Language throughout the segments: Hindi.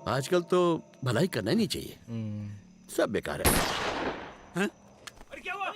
आजकल तो भलाई करना ही नहीं चाहिए, सब बेकार है। हाँ? अरे क्या हुआ?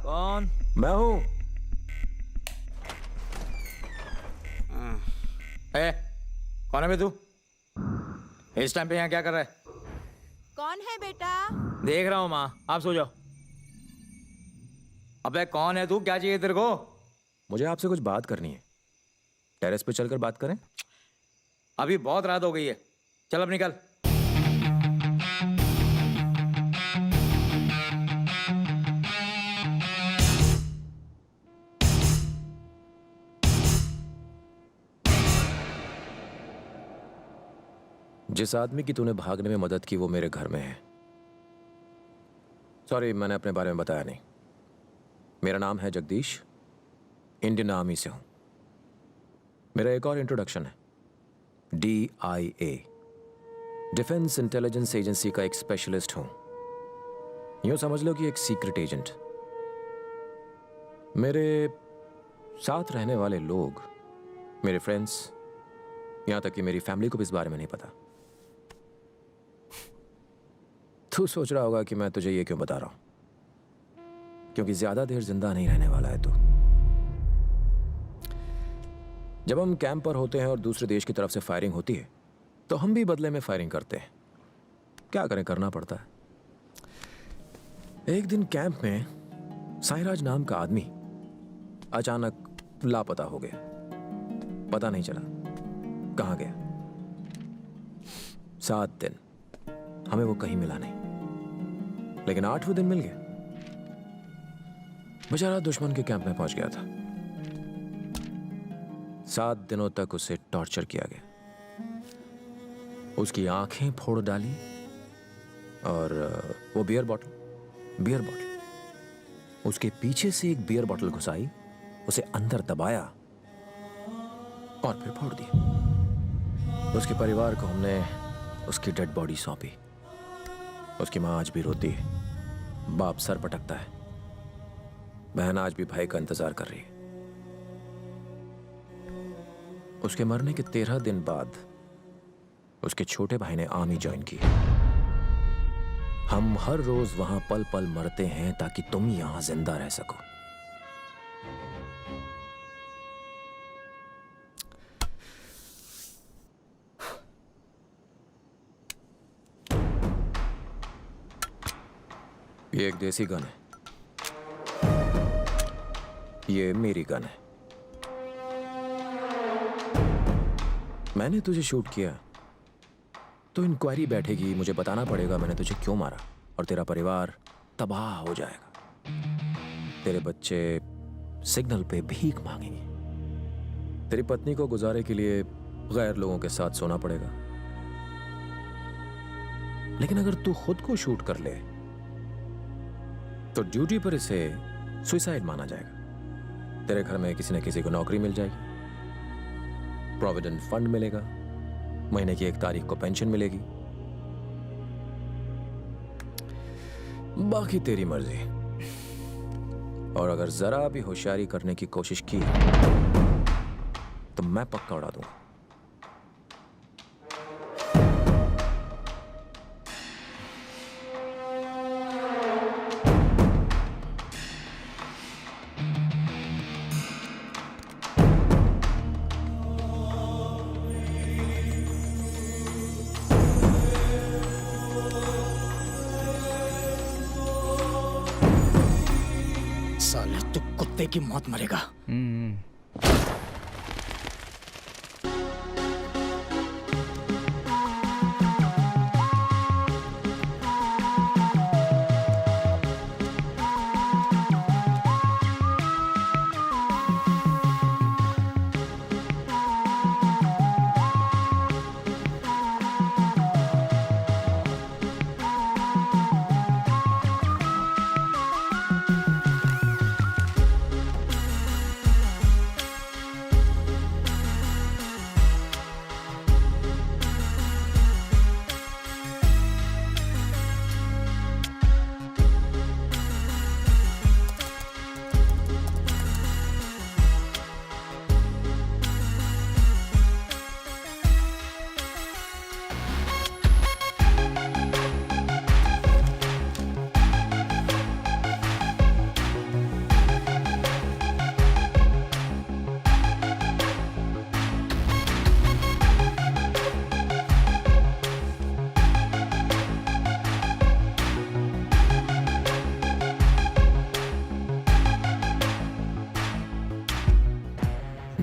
कौन? मैं हूं। कौन है बे तू? इस टाइम पे यहाँ क्या कर रहा है? कौन है बेटा? देख रहा हूँ माँ, आप सो जाओ। अबे कौन है तू, क्या चाहिए तेरे को? मुझे आपसे कुछ बात करनी है। टेरेस पे चलकर बात करें? अभी बहुत रात हो गई है, चल अब निकल। जिस आदमी की तूने भागने में मदद की वो मेरे घर में है। सॉरी, मैंने अपने बारे में बताया नहीं। मेरा नाम है जगदीश, इंडियन आर्मी से हूं। मेरा एक और इंट्रोडक्शन है, DIA, डिफेंस इंटेलिजेंस एजेंसी का एक स्पेशलिस्ट हूं। यूं समझ लो कि एक सीक्रेट एजेंट। मेरे साथ रहने वाले लोग, मेरे फ्रेंड्स, यहां तक कि मेरी फैमिली को भी इस बारे में नहीं पता। तू सोच रहा होगा कि मैं तुझे ये क्यों बता रहा हूं, क्योंकि ज्यादा देर जिंदा नहीं रहने वाला है तू। जब हम कैंप पर होते हैं और दूसरे देश की तरफ से फायरिंग होती है तो हम भी बदले में फायरिंग करते हैं। क्या करें, करना पड़ता है। एक दिन कैंप में साईराज नाम का आदमी अचानक लापता हो गया। पता नहीं चला कहां गया। 7 दिन हमें वो कहीं मिला नहीं, लेकिन 8वें दिन मिल गया। बेचारा दुश्मन के कैंप में पहुंच गया था। 7 दिनों तक उसे टॉर्चर किया गया, उसकी आंखें फोड़ डाली और वो बियर बॉटल उसके पीछे से एक बियर बॉटल घुसाई, उसे अंदर दबाया और फिर फोड़ दिया। उसके परिवार को हमने उसकी डेड बॉडी सौंपी। उसकी मां आज भी रोती है, बाप सर पटकता है, बहन आज भी भाई का इंतजार कर रही है। उसके मरने के 13 दिन बाद उसके छोटे भाई ने आर्मी ज्वाइन की। हम हर रोज वहां पल पल मरते हैं ताकि तुम यहां जिंदा रह सको। ये एक देसी गन है, ये मेरी गन है। मैंने तुझे शूट किया तो इंक्वायरी बैठेगी, मुझे बताना पड़ेगा मैंने तुझे क्यों मारा, और तेरा परिवार तबाह हो जाएगा। तेरे बच्चे सिग्नल पे भीख मांगेंगे। तेरी पत्नी को गुजारे के लिए गैर लोगों के साथ सोना पड़ेगा। लेकिन अगर तू खुद को शूट कर ले तो ड्यूटी पर इसे सुसाइड माना जाएगा। तेरे घर में किसी न किसी को नौकरी मिल जाएगी, प्रोविडेंट फंड मिलेगा, महीने की 1 तारीख को पेंशन मिलेगी। बाकी तेरी मर्जी। और अगर जरा भी होशियारी करने की कोशिश की तो मैं पक्का उड़ा दूंगा। कुत्ते की मौत मरेगा।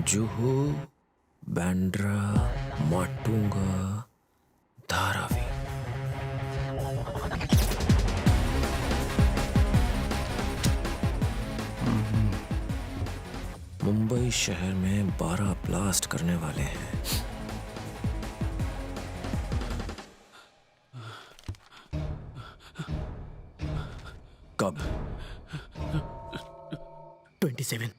जुहू, बैंड्रा, माटुंगा, धारावी। मुंबई शहर में 12 ब्लास्ट करने वाले हैं। कब? 27।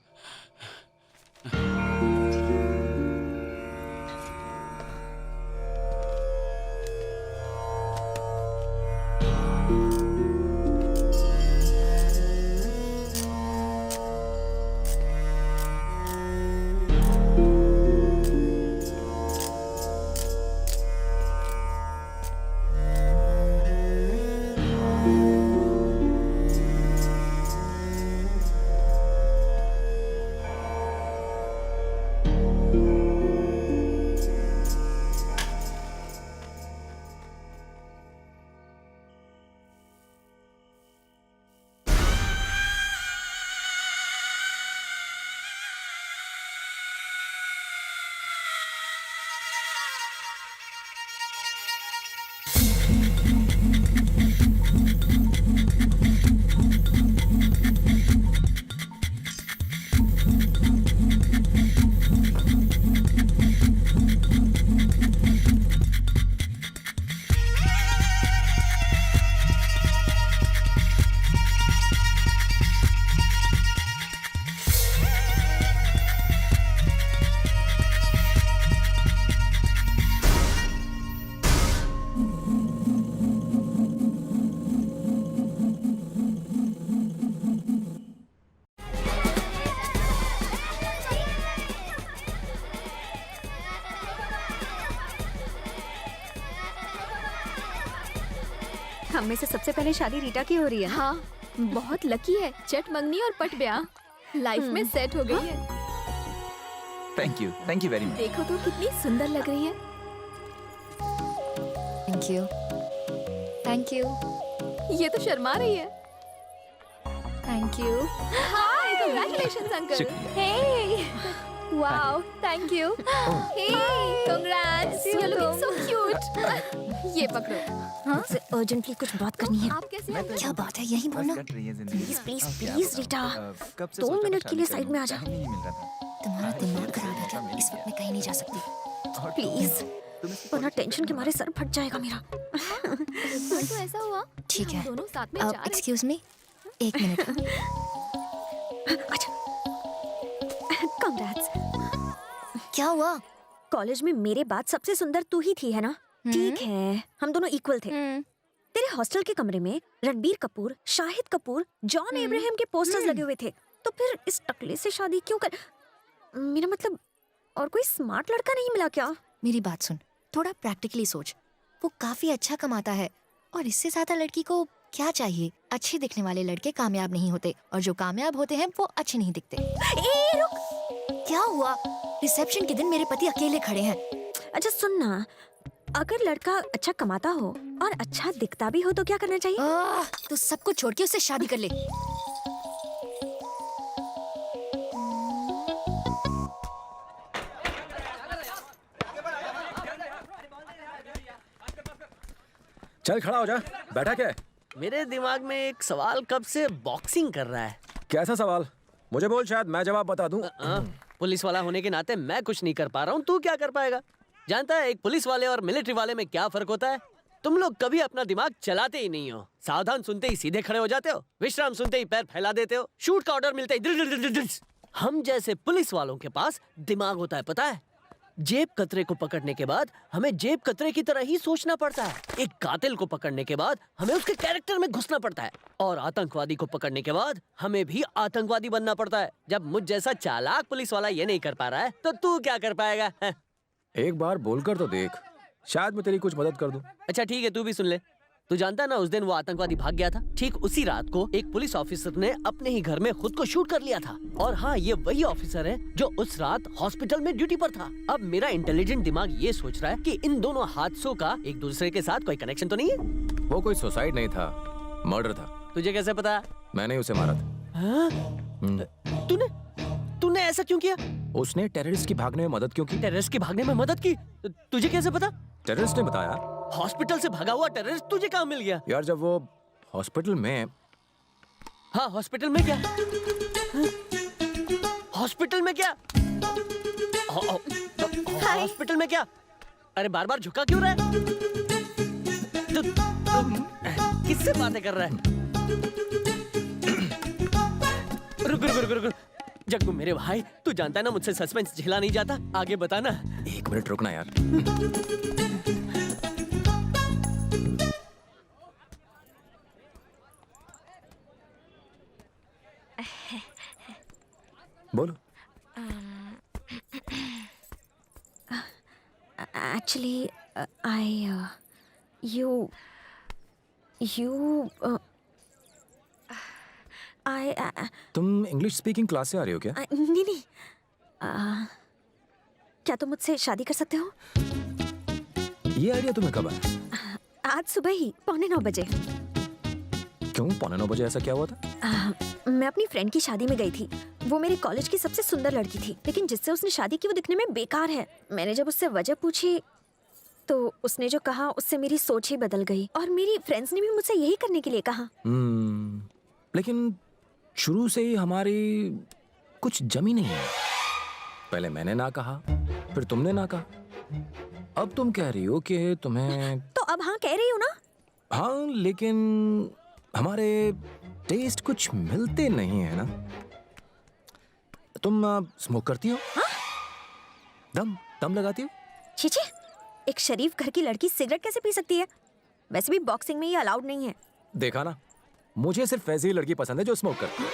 हम में से सबसे पहले शादी रीटा की हो रही है। हाँ, बहुत लकी है। चट मंगनी और पट ब्याह लाइफ में सेट हो गई है। Thank you very much. देखो तो कितनी सुंदर लग रही है। थैंक यू, थैंक यू, ये तो शर्मा रही है। Thank you. Hi, congratulations uncle. Hey, wow, thank you. Hey, congrats, you looking so cute. ये पकड़ो। मुझसे अर्जेंटली कुछ बात करनी है। आप कैसे हैं? क्या बात है, यहीं बोलना। Please please please Rita, 2 minute के लिए साइड में आ जा। तुम्हारा दिमाग खराब है क्या? इस वक्त मैं कहीं नहीं जा सकती, प्लीज, वरना टेंशन के मारे सर फट जाएगा मेरा। तो ऐसा हुआ। ठीक है, हम दोनों साथ में जा रहे हैं। Excuse me, 1 minute. अच्छा, कांग्रेट्स। क्या हुआ? कॉलेज में मेरे बाद सबसे सुंदर तू ही थी, है ना? ठीक है, हम दोनों इक्वल थे। तेरे हॉस्टल के कमरे में रणबीर कपूर, शाहिद कपूर, जॉन एब्राहम के पोस्टर्स लगे हुए थे। तो फिर इस टकले से शादी क्यों कर? मेरा मतलब, और कोई स्मार्ट लड़का नहीं मिला क्या? मेरी बात सुन, थोड़ा प्रैक्टिकली सोच। वो काफी अच्छा कमाता है और इससे ज्यादा लड़की को क्या चाहिए? अच्छे दिखने वाले लड़के कामयाब नहीं होते और जो कामयाब होते हैं वो अच्छे नहीं दिखते। ए रुक, क्या हुआ? रिसेप्शन के दिन मेरे पति अकेले खड़े हैं। अच्छा सुन ना, अगर लड़का अच्छा कमाता हो और अच्छा दिखता भी हो तो क्या करना चाहिए? तो सब कुछ छोड़ के उससे शादी कर ले। चल खड़ा हो जा, बैठा क्या है? मेरे दिमाग में एक सवाल कब से बॉक्सिंग कर रहा है। कैसा सवाल? मुझे बोल, शायद मैं जवाब बता दूं। पुलिस वाला होने के नाते मैं कुछ नहीं कर पा रहा हूँ, तू क्या कर पाएगा? जानता है एक पुलिस वाले और मिलिट्री वाले में क्या फर्क होता है? तुम लोग कभी अपना दिमाग चलाते ही नहीं हो। सावधान सुनते ही सीधे खड़े हो जाते हो, विश्राम सुनते ही पैर फैला देते हो, शूट का ऑर्डर मिलते ही दिल दिल दिल दिल दिल। हम जैसे पुलिस वालों के पास दिमाग होता है, पता है? जेब कतरे को पकड़ने के बाद हमें जेब कतरे की तरह ही सोचना पड़ता है। एक कातिल को पकड़ने के बाद हमें उसके कैरेक्टर में घुसना पड़ता है, और आतंकवादी को पकड़ने के बाद हमें भी आतंकवादी बनना पड़ता है। जब मुझ जैसा चालाक पुलिस वाला ये नहीं कर पा रहा है तो तू क्या कर पाएगा? एक बार बोलकर तो देख, शायद मैं तेरी कुछ मदद कर दूं। अच्छा ठीक है, तू भी सुन ले। तू जानता है ना, उस दिन वो आतंकवादी भाग गया था। ठीक उसी रात को एक पुलिस ऑफिसर ने अपने ही घर में खुद को शूट कर लिया था। और हाँ, ये वही ऑफिसर है जो उस रात हॉस्पिटल में ड्यूटी पर था। अब मेरा इंटेलिजेंट दिमाग ये सोच रहा है कि इन दोनों हादसों का एक दूसरे के साथ कोई कनेक्शन तो नहीं है। वो कोई सुसाइड नहीं था, मर्डर था। तुझे कैसे पता? मैंने उसे मारा था। तूने ऐसा क्यों किया? उसने टेररिस्ट की भागने में मदद क्यों की? टेररिस्ट के भागने में मदद की? तुझे कैसे पता? टेररिस्ट ने बताया। हॉस्पिटल से भागा हुआ टेररिस्ट तुझे कहाँ मिल गया? यार जब वो हॉस्पिटल में। हाँ, हॉस्पिटल में क्या? हॉस्पिटल में क्या? हॉस्पिटल में क्या? अरे बार बार झुका क्यों रहा है? तू किससे बातें कर रहा है? रुक रुक रुक रुक। जग्गू मेरे भाई, तू जानता है ना मुझसे सस्पेंस झेला नहीं जाता। आगे बताना। 1 मिनट रुकना यार। बोलो। एक्चुअली तुम इंग्लिश स्पीकिंग क्लास से आ रही हो क्या? नहीं क्या तुम मुझसे शादी कर सकते हो? ये आइडिया तुम्हें कब आया? आज सुबह ही 8:45 बजे। क्यों 8:45 बजे? ऐसा क्या हुआ था? मैं अपनी फ्रेंड की शादी में गई थी। वो मेरे कॉलेज की सबसे सुंदर लड़की थी, लेकिन जिससे उसने शादी की वो दिखने में बेकार है। मैंने जब उससे वजह पूछी तो उसने जो कहा उससे मेरी सोच ही बदल गई, और मेरी फ्रेंड्स ने भी मुझसे यही करने के लिए कहा। लेकिन शुरू से ही हमारी कुछ जमी नहीं है। पहले मैंने ना कहा, फिर तुमने ना कहा, अब तुम कह रही हो कि तुम्हें। तो अब हाँ कह रही हो ना? हाँ, लेकिन हमारे टेस्ट कुछ मिलते नहीं है ना। तुम स्मोक करती हो? हाँ? दम लगाती हो? छीछी, एक शरीफ घर की लड़की सिगरेट कैसे पी सकती है? वैसे भी बॉक्सिंग में ये अलाउड नहीं है। देखा ना, मुझे सिर्फ ऐसी लड़की पसंद है जो स्मोक करती है।